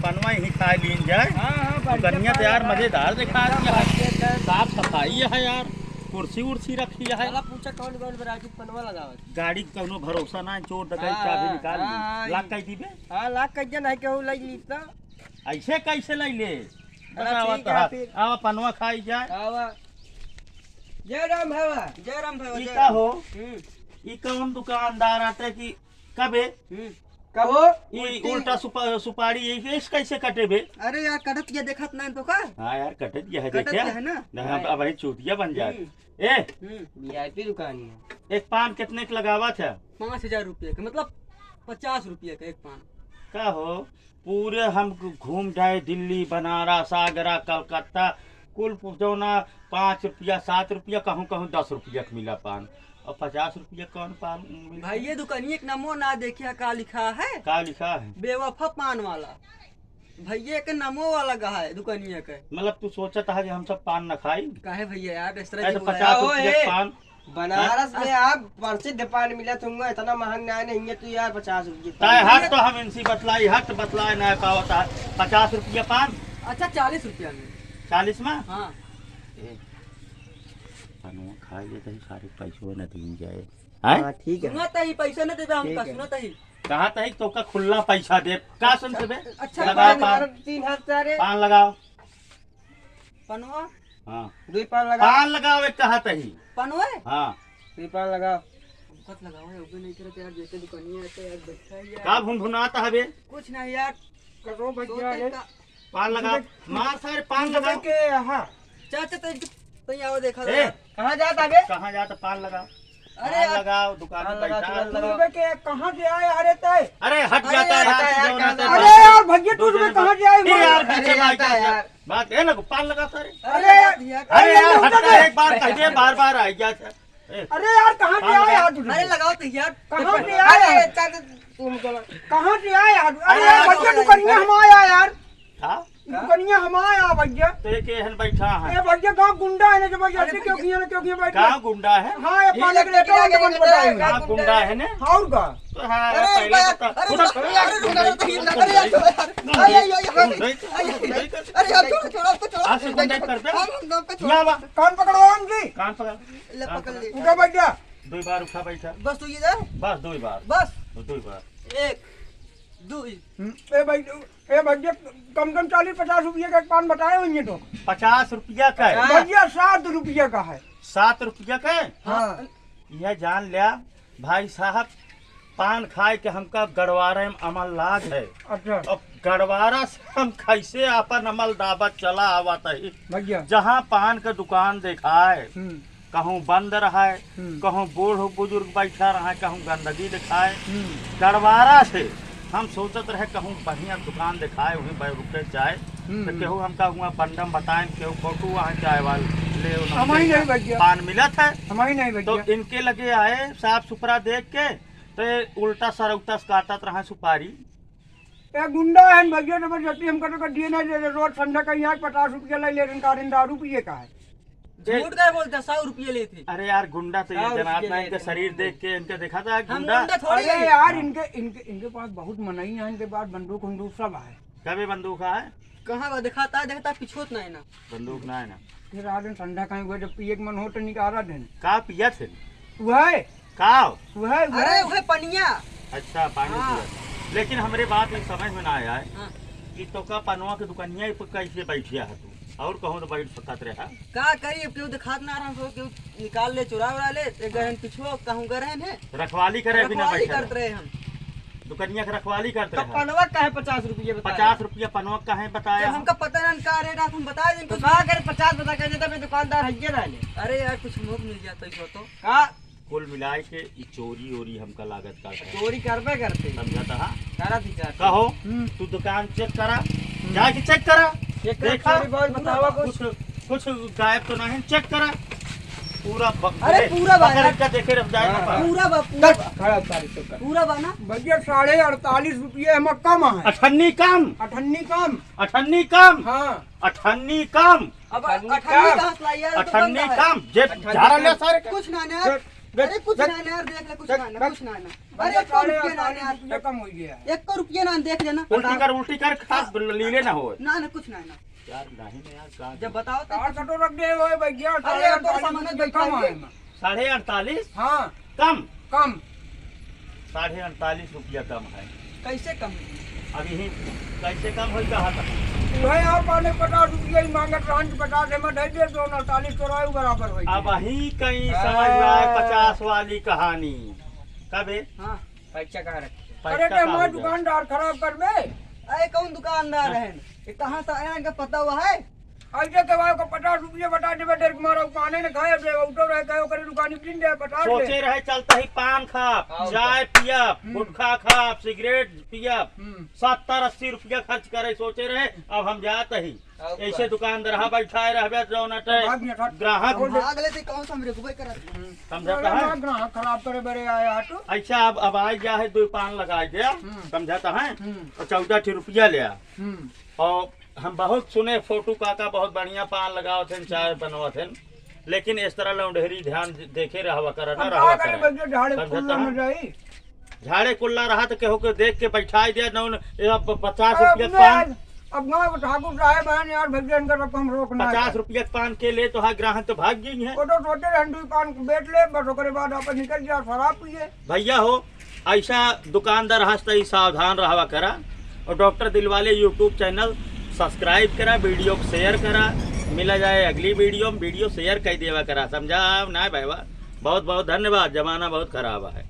पनवा ही खा लीन जाए। दुकनिया तो यार मजेदार दिखा दिया है, साफ सफाई है यार, कुर्सी उर्सी रखी है। पूछा कौन कौन वैरायटी पनवा लगावत गाड़ी कौनो भरोसा ना, चोर डकैत चाबी निकाल ली। लाख कह दी बे? हां लाख कह नहीं केहू लई ली त ऐसे कैसे लई ले? बतावा ठीक है तो फिर। आवा पनवा खाई जाए। आवा जय राम भावा, जय राम भावा। ई का हो? ई कौन दुकानदार आते कि कबे कब हो? ई उल्टा सुपारी ये कैसे कटे बे? अरे यार कटत ये देखत नहीं तो का? हाँ यार कटत गया है, कटत देखिए है ना? अब वही चूतिया बन जाए। ए वीआईपी दुकान है। एक पान कितने का लगावा था? 5000 रुपये का, मतलब 50 रुपये का एक पान। का हो पूरे हम घूम जाए दिल्ली, बनारस, आगरा, कलकत्ता, कुल जो ना 5 रुपया 7 रुपया, कहूँ कहूँ 10 रुपया का मिला पान, और 50 रुपया कौन पान मिला? भाई ये दुकान एक नमो ना देखिए का लिखा है? का लिखा है? बेवफा पान वाला। भैया के नमो वाला कहा है दुकानिया के। मतलब तू सोचता है कि हम सब पान न खाई? काहे भैया यार इस तरह ऐसे की 50 रुपया का पान बनारस में आप प्रसिद्ध पान मिला तुमको इतना महंगा नहीं है तो यार 50 रुपये। ताए हट तो हम इनसी बतलाई, हट बतलाए ना पावता है 50 रुपया पान। अच्छा 40 रुपया में। 40 में? हाँ पान खाई लेते ही सारे पैसों न दी जाए। हाँ ठीक है। सुनता ही पैसा नहीं देवे हमका, सुनता ही। कहा था तो का खुला पैसा दे का सुन से बे? अच्छा लगाओ पान, 3000 पान लगाओ। पनवा हाँ 2 पान लगा। पान लगाओ एक कहा ही। पनवा हाँ 2 पान लगाओ। कत लगाओ है ऊपर नहीं करते यार, जैसे दुकानिया आते यार बैठा है का यार। भुनभुनाता है बे? कुछ नहीं यार, करो दो भैया तीन का। पान लगा मार सारे पान लगा के। हां चाचा तो आओ देखा ए कहां जाता बे? कहाँ जाता पान लगाओ। अरे पान यार, लगाओ दुकान में बैठा। रुपए के कहां से आए? अरे तय अरे हट जाता है यार, जो ना तो अरे यार भैया तू रुपए कहां से आए? ए यार अरे पीछे यार, भाई यार। बात है ना पान लगा सारे। अरे यार, अरे यार हटता है, एक बार कह दे बार बार आई जाता है। अरे यार कहां से आए यार? अरे लगाओ तो यार। कहां से आए? अरे चल तुम चलो कहां से आए यार? अरे अरे यार भैया दुकानिया हम आया यार, था दुकानिया हम आया भैया। तो एक एहन बैठा है। ए भैया गांव गुंडा है ना जो भैया ऐसे क्यों किया ना क्यों किया बैठ? कहाँ गुंडा है? हां ये पाले के लेके आके बन बताएंगे। कहाँ गुंडा है ने? और का तो हाँ अरे पहले यार, बता। अरे उठा- अरे यार, रुक यार, तो हिल- अरे यार, अरे यार छोड़ो उसको, छोड़ो। आज से गुंडाई करते? हम पे छोड़ो। यहाँ बा कान पकड़ो जी, कान पकड़, ले पकड़ ले। उठा भैया। 2 बार उठा बैठा, बस तू ये जा, बस 2 बार, बस 2 बार। 1 2। ए भैया कम 40-50 रुपये का एक पान बताए होंगे तो 50 रुपया का है, भैया 7 रुपये का है। 7 रुपया का है। हाँ यह जान लिया भाई साहब, पान खाए के हमका गड़वारे में अमल लाग है। अच्छा अब गड़वारा से हम कैसे अपन अमल दावत चला आवत है। भैया। जहाँ पान का दुकान देखा है, कहूँ बंद रहा है, कहूँ बूढ़ बुजुर्ग बैठा रहा है, कहूँ गंदगी दिखाए। गड़वारा से हम सोचत रहे कहूँ बढ़िया दुकान दिखाए वहीं पर रुके जाए, तो केहू हमका हुआ बंडम बताए, केहू फोटो वहाँ जाए वाले ले हमारी नहीं भैया, पान मिला था। हमारी नहीं तो भैया। इनके लगे आए साफ सुथरा देख के, तो उल्टा सरौता काटत रहा सुपारी। ए गुंडा है भैया जबरदस्ती हमको तो दिए ना रोज संडे का यहाँ 50 रुपया ले ले दारू पिए का है। झूठ का बोलता 100 रुपये लेते। अरे यार गुंडा तो ये 100 जनाब रुपये ना इनके लेते। शरीर देख के इनके देखा था हम गुंडा। गुंडा थोड़ी अरे है। यार इनके पास बहुत मनई है, इनके पास बंदूक वंदूक सब है। कभी बंदूक है? कहाँ दिखाता है, देखता पिछोत नहीं ना। बंदूक ना है ना। फिर आ दिन संडे कहीं हुए जब पिए के मन हो तो निकाला दिन का पिया थे? वह का अरे वह पनिया। अच्छा पानी हाँ। पिया। लेकिन हमारे बात ये समझ में ना आया है हाँ। कि तो का पनवा के दुकानिया पर कैसे बैठिया है तू, और कहूँ तो बैठ सकत रहा। का करिए, क्यों दिखात ना रहा हो, क्यों निकाल ले चुरा उड़ा ले, एक गहन पिछुआ कहूँ गए हैं, रखवाली करे बिना रखवाली बैठे करते रहे हम। दुकानिया के रखवाली करते तो रहे। पनवा का है 50 रुपये बताया। 50 रुपया पनवा का है बताया। जब हमका पता ना का रेट आप हम बता दें तो कुछ। कहा कर 50 बता कर देता मैं दुकानदार हइये ना ले। अरे यार कुछ मुख मिल जाता है तो। का कुल मिलाए के ई चोरी ओरी हमका लागत का है। चोरी करबे करते समझा था? करा थी चार कहो तू दुकान चेक करा, जाके चेक करा, एक देखा? चोरी बहुत बतावा कुछ। कुछ गायब तो नहीं, चेक करा पूरा। अरे पूरा बा यार। का देखे रह जाएगा। पूरा बा, पूरा बा, खड़ा तारीख का पूरा बा ना। भैया 48 रुपये हम कम है। अठन्नी कम, अठन्नी कम। अठन्नी कम, हाँ अठन्नी कम, अब अठन्नी अठन्नी कम। कहाँ से लाई यार, तो अठन्नी बंदा है। कम। जे झाड़ा ले सारे कुछ ना ना। अरे कुछ ना ना यार, देख ले, कुछ ना ना, कुछ ना ना। अरे 1 रुपया ना यार, रुपया कम हो गया है। 1 रुपया ना, देख लेना। उल्टी कर खास लीले ना हो ना ना, कुछ ना ना। यार नहीं ना यार कहाँ जब बताओ तो। तार कटो रख दे वो भैया, अरे अब तो सामान कम बैठाइए। है। 48.5 हाँ कम कम 48.5 रुपया कम है। कैसे कम? अभी ही कैसे कम हो कहा था भाई आप पाने 50 रुपया ही मांगत रहन, 50 में दे दे, 49 चौराहे बराबर हो अब ही कहीं समझ में आए 50 वाली कहानी कबे हाँ। पैसा कहाँ रखे? पैसा अरे कहाँ हमारा हो गया? दुकानदार खराब कर बे। अरे कौन दुकानदार है? ये कहाँ से आया, इनका पता हुआ है? ऐसे के भाई को 50 रुपया बता दे, डर मारा पाने ने खाए दे, उठो रहे कहो करे दुकानी पिन दे 50 सोचे दे। रहे चलता ही पान खाप, चाय पियब, गुटखा खाप, सिगरेट पियब, 70-80 रुपया खर्च करे सोचे रहे। अब हम जाते ही ऐसे दुकानदार बैठाए रहबे जौन ग्राहक भाग लेते, कौन सा हम रुकबे करत? समझाता है। ग्राहक खराब करे बड़े आया तो। अच्छा अब आ गया है 2 पान लगा दिया, समझाता है। और 14 रुपया लिया। और हम बहुत सुने फोटो काका बहुत बढ़िया पान लगाओ थे, चाय बनवा थे, लेकिन इस तरह लौंडेरी ध्यान देखे रहवा कर ना रहवा करे। समझाता है। झाड़े कुल्ला रहा तो केहू के देख के बैठा दिया न 50 रुपया पान। अब गाँव ठाकुर साहब हैं यार, भगवान का रकम रोकना 50 रुपया पान के ले तो हाँ ग्राहक तो भाग गई है। वो तो सोचे हंडी पान बेच ले, बस ओकरे बाद अपन निकल जा शराब पिए। भैया हो ऐसा दुकानदार हंसता ही सावधान रहवा करा। और doctor Dilwale YouTube channel subscribe करा, वीडियो को शेयर करा। मिला जाए अगली वीडियो में, वीडियो शेयर कर देवा करा, समझा ना भाई। बहुत बहुत धन्यवाद। जमाना बहुत खराब है।